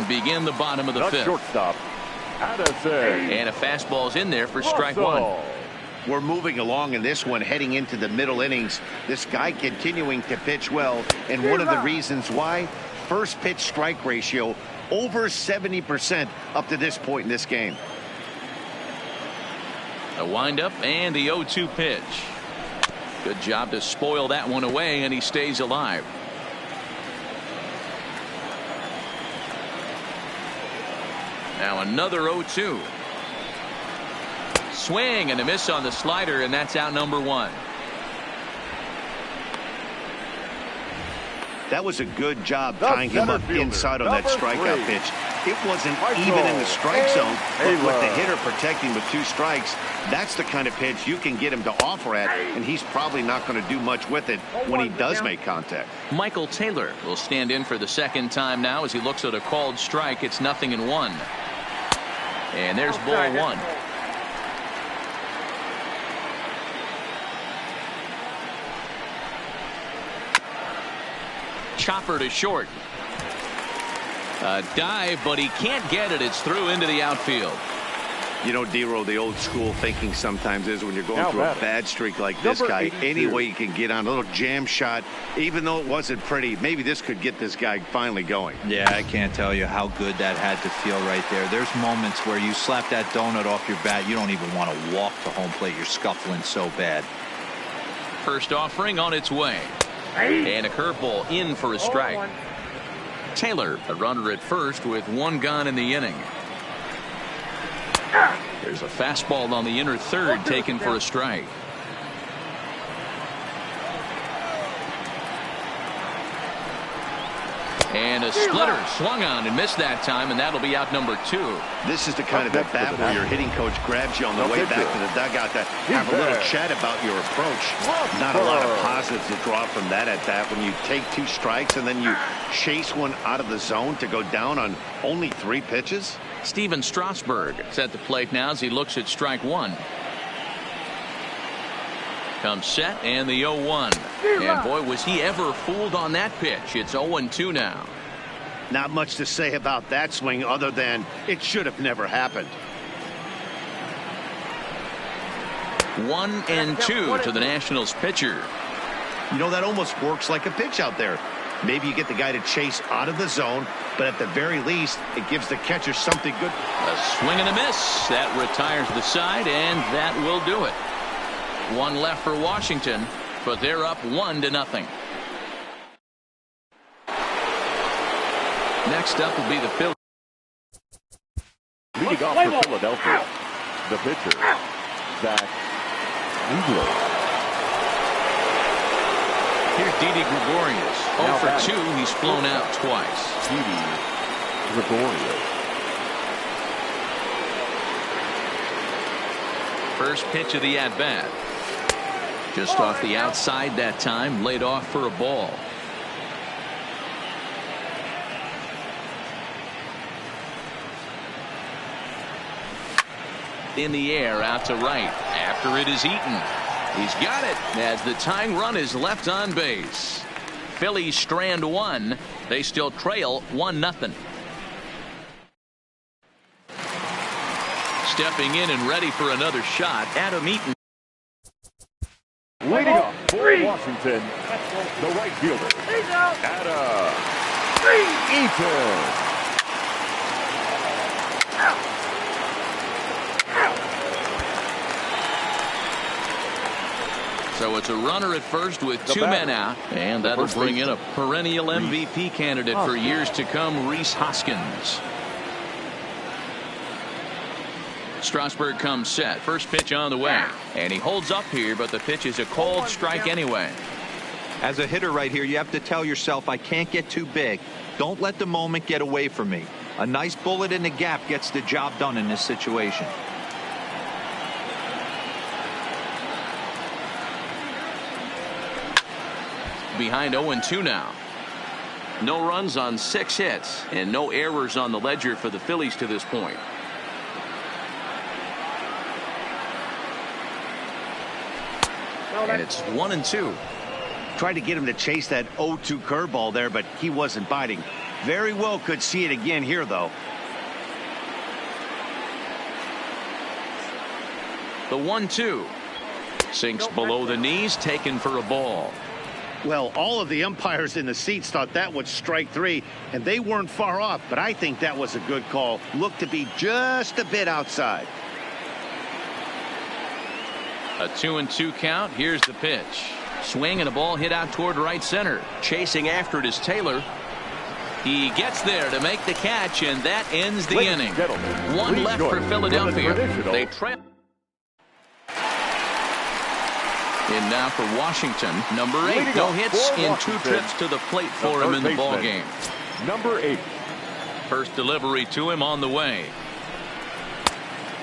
begin the bottom of the fifth. Shortstop, Addison. And a fastball's in there for strike one. We're moving along in this one, heading into the middle innings. This guy continuing to pitch well, and one of the reasons why, first pitch strike ratio over 70% up to this point in this game. A windup and the 0-2 pitch. Good job to spoil that one away, and he stays alive. Now another 0-2. Swing and a miss on the slider, and that's out number one. That was a good job tying him up inside on that strikeout pitch. It wasn't even in the strike zone, but with the hitter protecting with 2 strikes, that's the kind of pitch you can get him to offer at, and he's probably not going to do much with it when he does make contact. Michael Taylor will stand in for the second time now as he looks at a called strike. It's 0-1. And there's ball one. Chopper to short. A dive, but he can't get it. It's through into the outfield. You know, D-Row, the old school thinking sometimes is when you're going through a bad streak like this guy, any way you can get on a little jam shot, even though it wasn't pretty, maybe this could get this guy finally going. Yeah, I can't tell you how good that had to feel right there. There's moments where you slap that donut off your bat, you don't even want to walk to home plate. You're scuffling so bad. First offering on its way. And a curveball in for a strike. Taylor, a runner at first with 1 gone in the inning. There's a fastball on the inner third taken for a strike. And a splitter swung on and missed that time, and that'll be out number 2. This is the kind of at bat where your hitting coach grabs you on the way back to the dugout to have a little chat about your approach. Not a lot of positives to draw from that at bat when you take 2 strikes and then you chase one out of the zone to go down on only 3 pitches. Steven Strasburg is at the plate now as he looks at strike one. Comes set and the 0-1. And boy, was he ever fooled on that pitch. It's 0-2 now. Not much to say about that swing other than it should have never happened. 1-2 to the Nationals pitcher. You know, that almost works like a pitch out there. Maybe you get the guy to chase out of the zone, but at the very least, it gives the catcher something good. A swing and a miss. That retires the side, and that will do it. 1 left for Washington, but they're up 1-0. Next up will be the Phillies. Leading off for Philadelphia, the pitcher, Zach Wheeler. Here's Didi Gregorius. 0 for 2. He's flown out twice. Didi Gregorius. First pitch of the at-bat. Just off the outside that time, laid off for a ball. In the air, out to right, after it is eaten. He's got it as the tying run is left on base. Phillies strand 1. They still trail 1-0. Stepping in and ready for another shot, Adam Eaton. Leading off for Washington, the right fielder, Adam Eaton. So it's a runner at first with 2 men out, and that'll bring in a perennial MVP candidate for years to come, Rhys Hoskins. Strasburg comes set. First pitch on the way, and he holds up here, but the pitch is a called strike anyway. As a hitter right here, you have to tell yourself, I can't get too big. Don't let the moment get away from me. A nice bullet in the gap gets the job done in this situation. Behind 0-2 now. No runs on 6 hits and no errors on the ledger for the Phillies to this point. And it's 1-2. Tried to get him to chase that 0-2 curveball there, but he wasn't biting. Very well could see it again here, though. The 1-2. Sinks below the knees, taken for a ball. Well, all of the umpires in the seats thought that was strike 3, and they weren't far off, but I think that was a good call. Looked to be just a bit outside. A 2-2 count. Here's the pitch. Swing and a ball hit out toward right center. Chasing after it is Taylor. He gets there to make the catch, and that ends the inning. One left for Philadelphia. They trail. In now for Washington, number 8. No hits in 2 trips to the plate for him in the ball game. Number 8. First delivery to him on the way.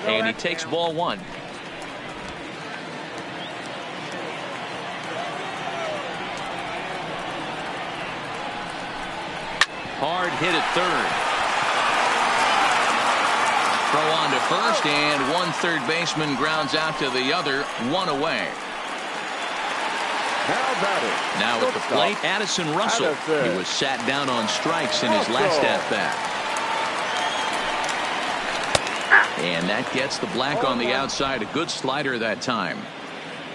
And he takes ball 1. Hard hit at third. Throw on to first, and one third baseman grounds out to the other, 1 away. Now at the plate, Addison Russell. He was sat down on strikes in his last at-bat. And that gets the black on the outside. A good slider that time.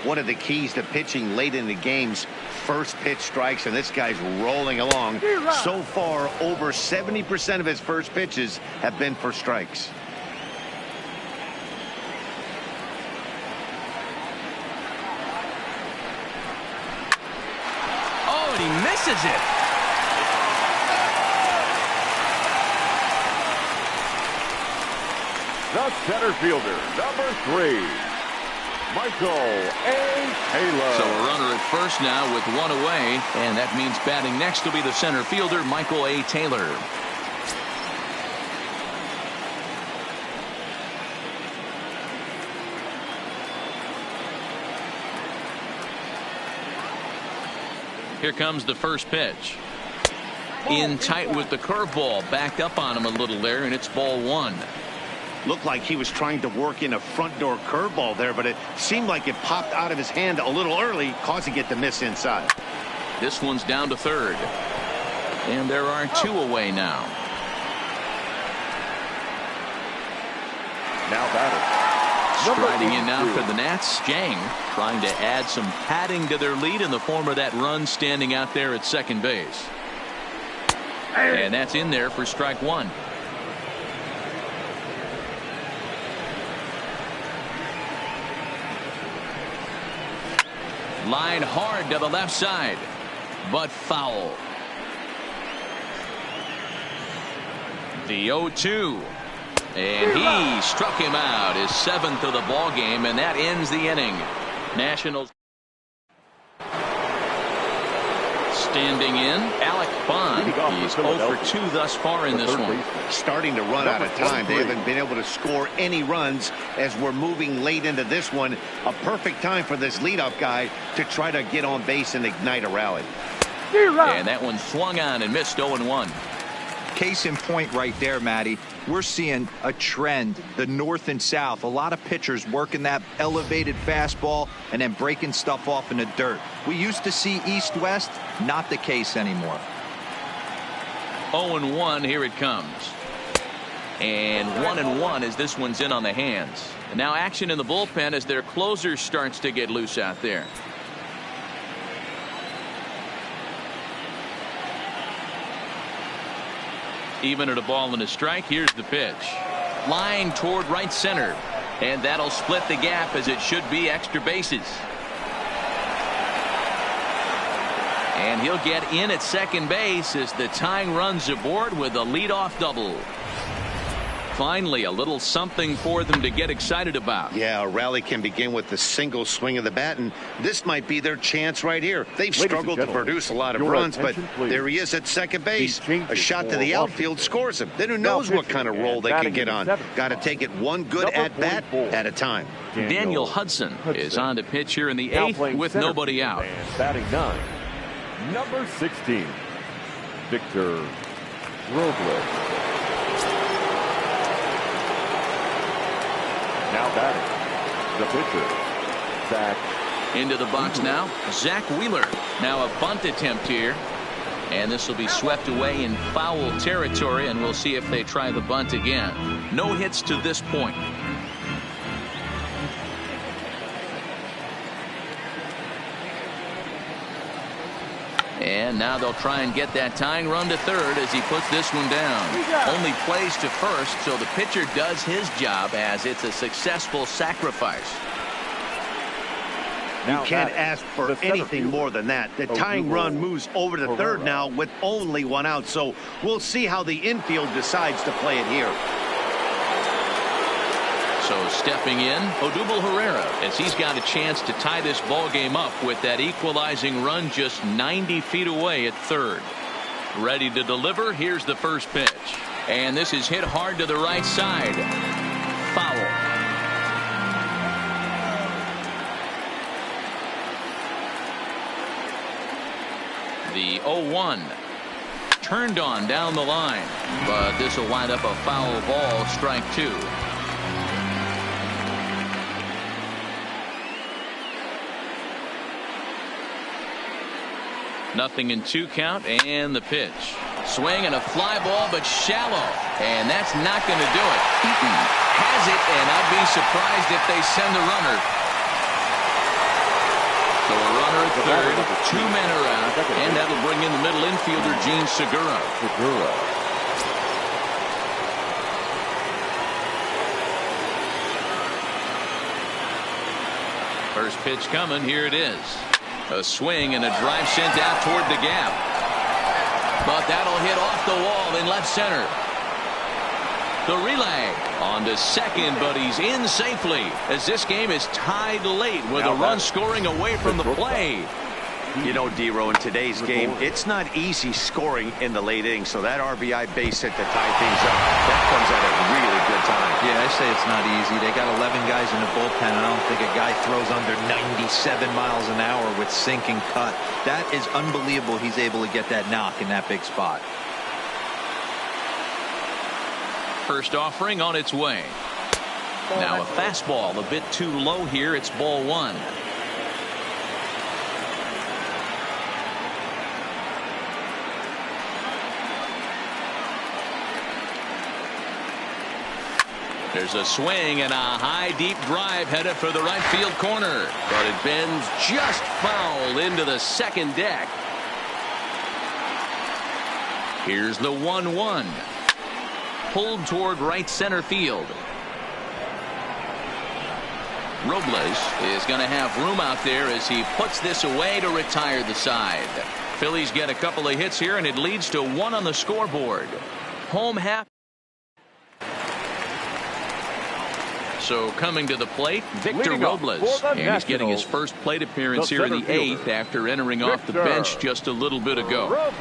One of the keys to pitching late in the games, first pitch strikes, and this guy's rolling along. So far, over 70% of his first pitches have been for strikes. Oh, and he misses it. The center fielder, number 3. Michael A. Taylor. So a runner at first now with 1 away, and that means batting next will be the center fielder, Michael A. Taylor. Here comes the first pitch. In tight with the curveball, backed up on him a little there, and it's ball 1. Looked like he was trying to work in a front door curveball there, but it seemed like it popped out of his hand a little early, causing it to miss inside. This one's down to third. And there are 2 away now. Now batting. Striding in now for the Nats, Jang, trying to add some padding to their lead in the form of that run standing out there at second base. And that's in there for strike 1. Line hard to the left side, but foul. The 0-2. And he struck him out, his 7th of the ball game, and that ends the inning. Nationals standing in, Alec Bond. He's 0 for 2 thus far in this one. Starting to run out of time. They haven't been able to score any runs as we're moving late into this one. A perfect time for this leadoff guy to try to get on base and ignite a rally. And that one swung on and missed 0-1. Case in point right there, Matty. We're seeing a trend, the north and south. A lot of pitchers working that elevated fastball and then breaking stuff off in the dirt. We used to see east-west, not the case anymore. 0-1, here it comes. And 1-1 as this one's in on the hands. And now action in the bullpen as their closer starts to get loose out there. Even at a ball and a strike, here's the pitch. Line toward right center. And that'll split the gap as it should be extra bases. And he'll get in at second base as the tying runs aboard with a leadoff double. Finally, a little something for them to get excited about. Yeah, a rally can begin with the single swing of the bat, and this might be their chance right here. They've struggled to produce a lot of runs, but there he is at second base. A shot to the outfield scores him. Then who knows what kind of role they can get on. Got to take it one good at-bat at a time. Daniel Hudson is on to pitch here in the 8th with nobody out. Batting 9, number 16, Victor Robles. Now batting, the pitcher, Zach. Into the box now, Zach Wheeler. Now a bunt attempt here. And this will be swept away in foul territory, and we'll see if they try the bunt again. No hits to this point. And now they'll try and get that tying run to third as he puts this one down. Only plays to first, so the pitcher does his job as it's a successful sacrifice. You can't ask for anything more than that. The tying run moves over to third now with only one out, so we'll see how the infield decides to play it here. So stepping in, Odubel Herrera, as he's got a chance to tie this ball game up with that equalizing run just 90 feet away at third. Ready to deliver. Here's the first pitch. And this is hit hard to the right side. Foul. The 0-1. Turned on down the line. But this will wind up a foul ball, strike two. Nothing in 2 count, and the pitch. Swing and a fly ball, but shallow. And that's not going to do it. Eaton has it, and I'd be surprised if they send the runner. So a runner at third, 2 men are out, and that'll bring in the middle infielder, Gene Segura. First pitch coming, here it is. A swing and a drive sent out toward the gap. But that'll hit off the wall in left center. The relay on to second, but he's in safely as this game is tied late with a run scoring away from the play. You know, D-Row, in today's game, it's not easy scoring in the late innings, so that RBI base hit to tie things up, that comes at a really good time. Yeah, I say it's not easy. They got 11 guys in the bullpen, and I don't think a guy throws under 97 miles an hour with sink and cut. That is unbelievable he's able to get that knock in that big spot. First offering on its way. Now a fastball a bit too low here. It's ball one. There's a swing and a high deep drive headed for the right field corner, but it bends just foul into the second deck. Here's the 1-1. Pulled toward right center field. Robles is going to have room out there as he puts this away to retire the side. Phillies get a couple of hits here, and it leads to 1 on the scoreboard. Home half. So coming to the plate, Victor Robles, and he's getting his first plate appearance here in the 8th after entering off the bench just a little bit ago.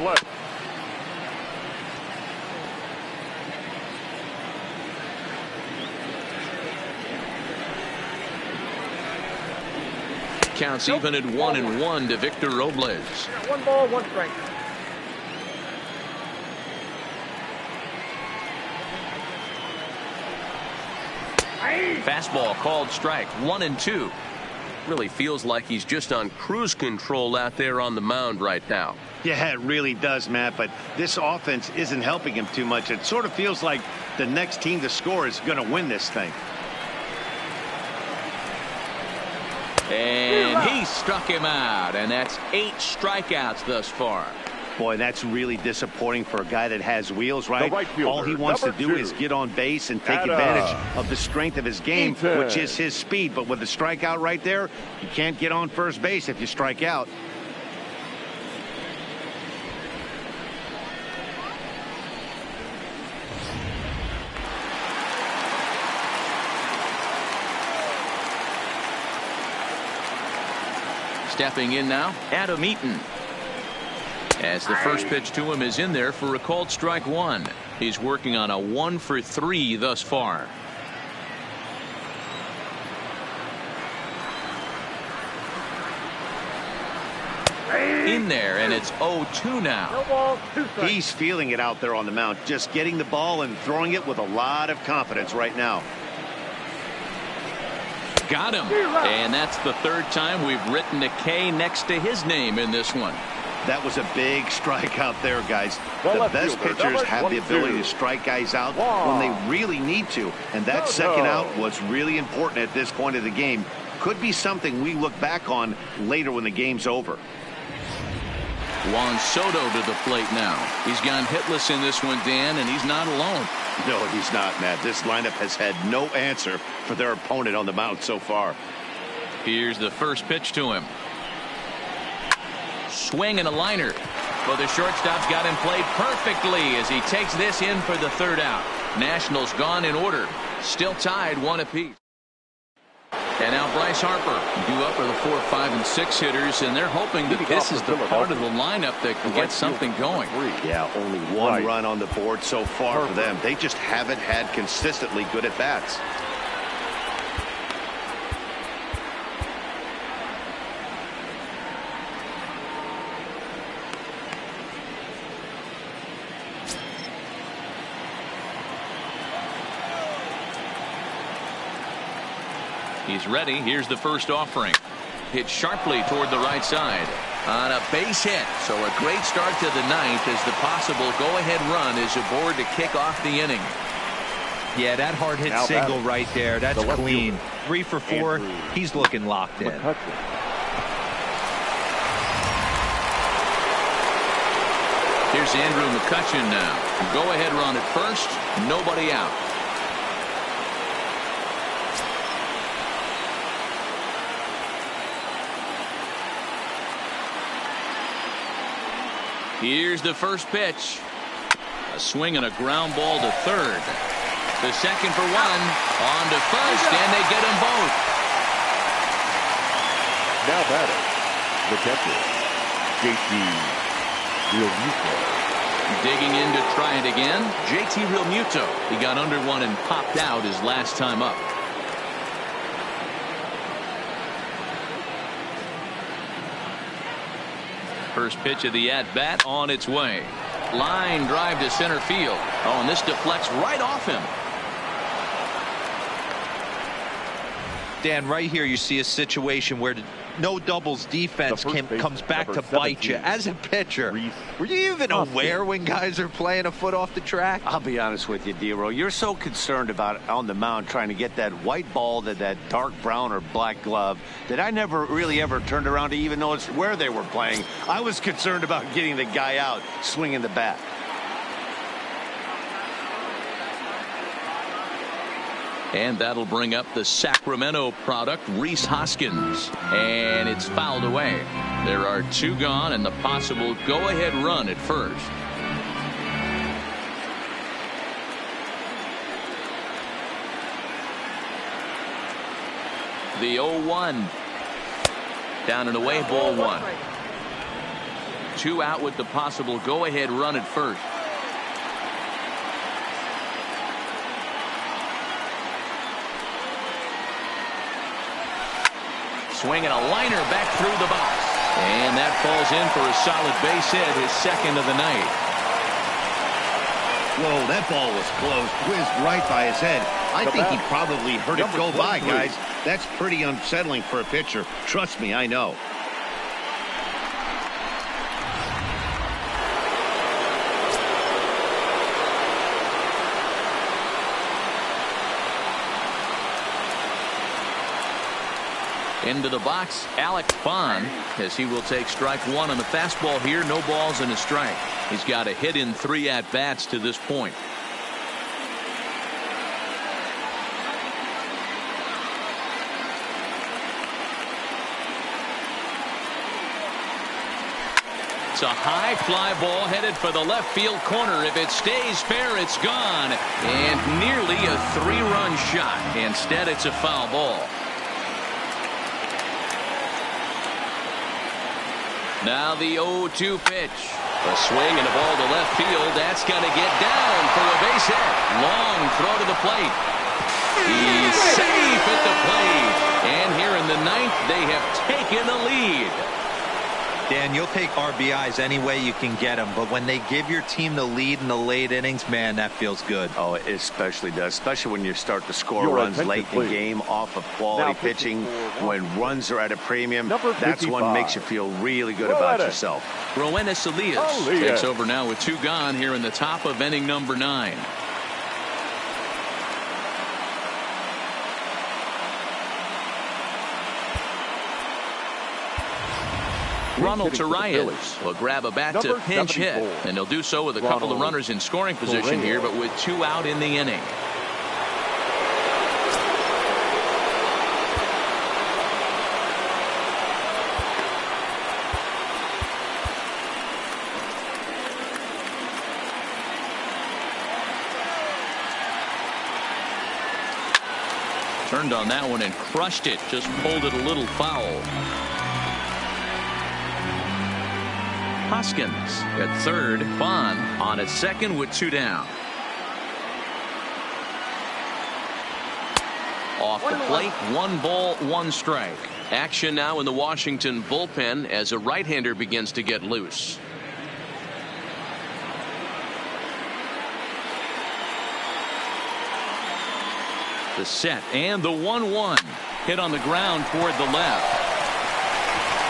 Counts even at 1-1 to Victor Robles. 1 ball, 1 strike. Fastball called strike, 1-2. Really feels like he's just on cruise control out there on the mound right now. Yeah, it really does, Matt, but this offense isn't helping him too much. It sort of feels like the next team to score is going to win this thing. And he struck him out, and that's 8 strikeouts thus far. Boy, that's really disappointing for a guy that has wheels, right? All he wants to do is get on base and take advantage of the strength of his game, which is his speed. But with a strikeout right there, you can't get on first base if you strike out. Stepping in now, Adam Eaton. As the first pitch to him is in there for a called strike 1. He's working on a 1 for 3 thus far. In there, and it's 0-2 now. No ball, 2 strikes. He's feeling it out there on the mound, just getting the ball and throwing it with a lot of confidence right now. Got him. And that's the 3rd time we've written a K next to his name in this one. That was a big strikeout there, guys. The The left best fielder, pitchers number have the 22. ability to strike guys out when they really need to. And that second out was really important at this point of the game. Could be something we look back on later when the game's over. Juan Soto to the plate now. He's gone hitless in this one, Dan, and he's not alone. No, he's not, Matt. This lineup has had no answer for their opponent on the mound so far. Here's the first pitch to him. Swing and a liner. Well, the shortstop's got him played perfectly as he takes this in for the third out. Nationals gone in order. Still tied 1 apiece. And now Bryce Harper due up for the 4, 5, and 6 hitters, and they're hoping that this is the part of the lineup that can get something going. Yeah, only one run on the board so far for them. They just haven't had consistently good at bats. He's ready. Here's the first offering. Hit sharply toward the right side on a base hit. So a great start to the ninth as the possible go-ahead run is aboard to kick off the inning. Yeah, that hard hit single right there. That's clean. 3 for 4. He's looking locked in. Here's Andrew McCutchen now. Go-ahead run at first. Nobody out. Here's the first pitch. A swing and a ground ball to third. The second for 1. On to first, and they get them both. Now batting, the catcher, JT Realmuto. Digging in to try it again. JT Realmuto. He got under one and popped out his last time up. First pitch of the at-bat on its way. Line drive to center field. Oh, and this deflects right off him. Dan, right here you see a situation where no doubles defense comes back to bite you. As a pitcher, were you even aware when guys are playing a foot off the track? I'll be honest with you, D-Row. You're so concerned about on the mound trying to get that white ball to that dark brown or black glove that I never really ever turned around to even notice where they were playing. I was concerned about getting the guy out swinging the bat. And that'll bring up the Sacramento product, Rhys Hoskins. And it's fouled away. There are 2 gone and the possible go-ahead run at first. The 0-1. Down and away, ball 1. 2 out with the possible go-ahead run at first. Swinging a liner back through the box. And that falls in for a solid base hit, his second of the night. Whoa, that ball was close. Whizzed right by his head. I think he probably heard it go by, guys. That's pretty unsettling for a pitcher. Trust me, I know. Into the box, Alec Bohm, as he will take strike 1 on the fastball here. No balls and a strike. He's got a hit in 3 at-bats to this point. It's a high fly ball headed for the left field corner. If it stays fair, it's gone. And nearly a 3-run shot. Instead, it's a foul ball. Now the 0-2 pitch. A swing and a ball to left field. That's going to get down for a base hit. Long throw to the plate. He's safe at the plate. And here in the ninth, they have taken the lead. Dan, you'll take RBIs any way you can get them, but when they give your team the lead in the late innings, man, that feels good. Oh, it especially does, especially when you start to score Your runs attention, late in the please. game off of quality pitching. When runs are at a premium, Number that's when 55. makes you feel really good Roll about at it. yourself. Roenis Elias Elias. takes over now with 2 gone here in the top of inning number 9. Ronald hitting for the Torreyes Phillies. will grab a bat to Number pinch hit, 74. and he'll do so with a couple of Ronald runners in scoring position Torreyes. here, but with 2 out in the inning. Turned on that one and crushed it. Just pulled it a little foul. Hoskins at third. Bond on at second with 2 down. Off the plate, 1 ball, 1 strike. Action now in the Washington bullpen as a right-hander begins to get loose. The set and the 1-1 hit on the ground toward the left.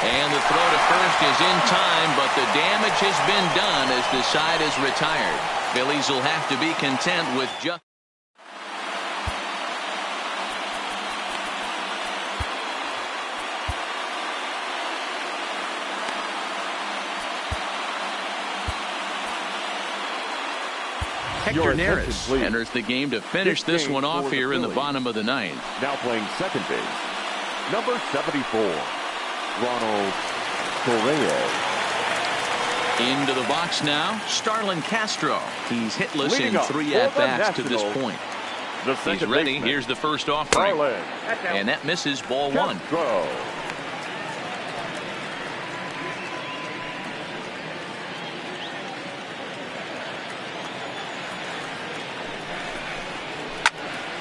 And the throw to first is in time, but the damage has been done as the side is retired. Phillies will have to be content with just. Hector Your attention, Neris please. enters the game to finish this game one off for the here in the Phillies. bottom of the 9th. Now playing second base, number 74, Ronald Torreyes. Into the box now, Starlin Castro. He's hitless Leading in up 3 for the at-bats to this Nationals, point. The He's second ready. baseman, Here's the first offering. Starlin That's out. And that misses ball 1. Castro.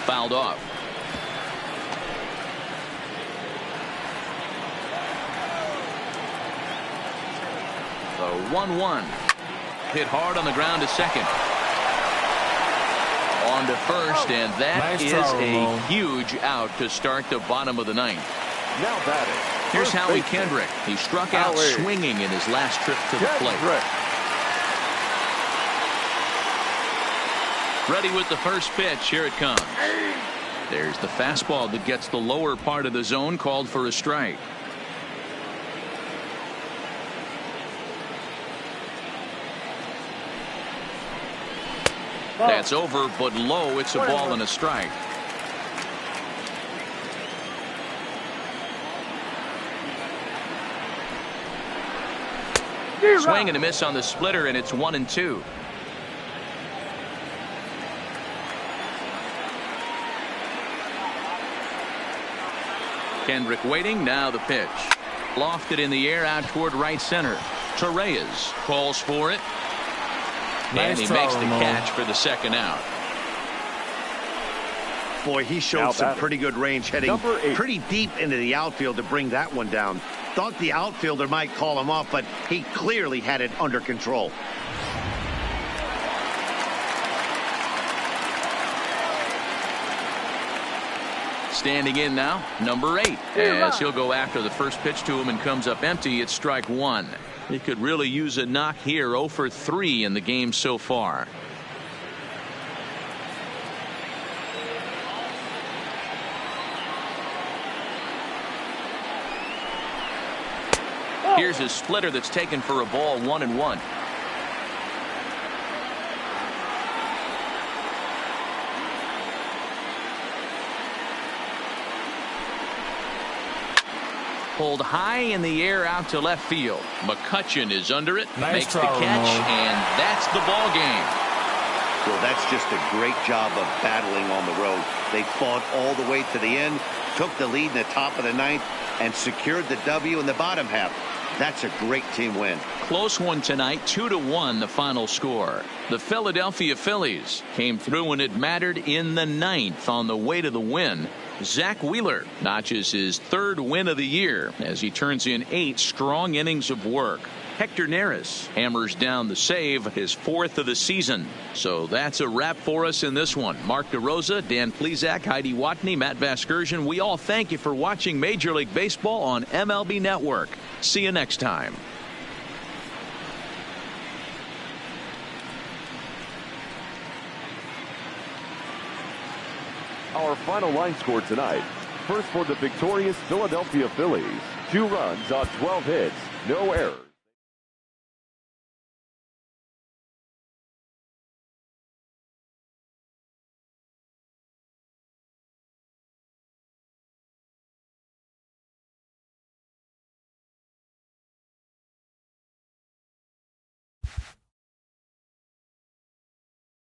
Fouled off. The 1-1 hit hard on the ground to second. On to first, and that is a huge out to start the bottom of the 9th. Now batting. Here's first Howie baseman, Kendrick. He struck out Howie swinging in his last trip to the plate. Kendrick. Ready with the first pitch. Here it comes. There's the fastball that gets the lower part of the zone, called for a strike. That's over, but low. It's a ball and a strike. Swing and a miss on the splitter, and it's 1-2. Kendrick waiting. Now the pitch. Lofted in the air out toward right center. Torreyes calls for it. And he makes the catch for the second out. Boy, he Now showed some batting. pretty good range heading Number 8. pretty deep into the outfield to bring that one down. Thought the outfielder might call him off, but he clearly had it under control. Standing in now, number 8, as he'll go after the first pitch to him and comes up empty. It's strike 1. He could really use a knock here. 0 for 3 in the game so far. Here's his splitter that's taken for a ball. 1-1. Pulled high in the air out to left field. McCutchen is under it, makes the catch, and that's the ball game. Well, that's just a great job of battling on the road. They fought all the way to the end, took the lead in the top of the 9th, and secured the W in the bottom half. That's a great team win. Close one tonight, 2-1 the final score. The Philadelphia Phillies came through when it mattered in the 9th on the way to the win. Zach Wheeler notches his 3rd win of the year as he turns in 8 strong innings of work. Hector Neris hammers down the save, his 4th of the season. So that's a wrap for us in this one. Mark DeRosa, Dan Plesac, Heidi Watney, Matt Vasgersian. We all thank you for watching Major League Baseball on MLB Network. See you next time. Our final line score tonight. First for the victorious Philadelphia Phillies. 2 runs on 12 hits, no errors.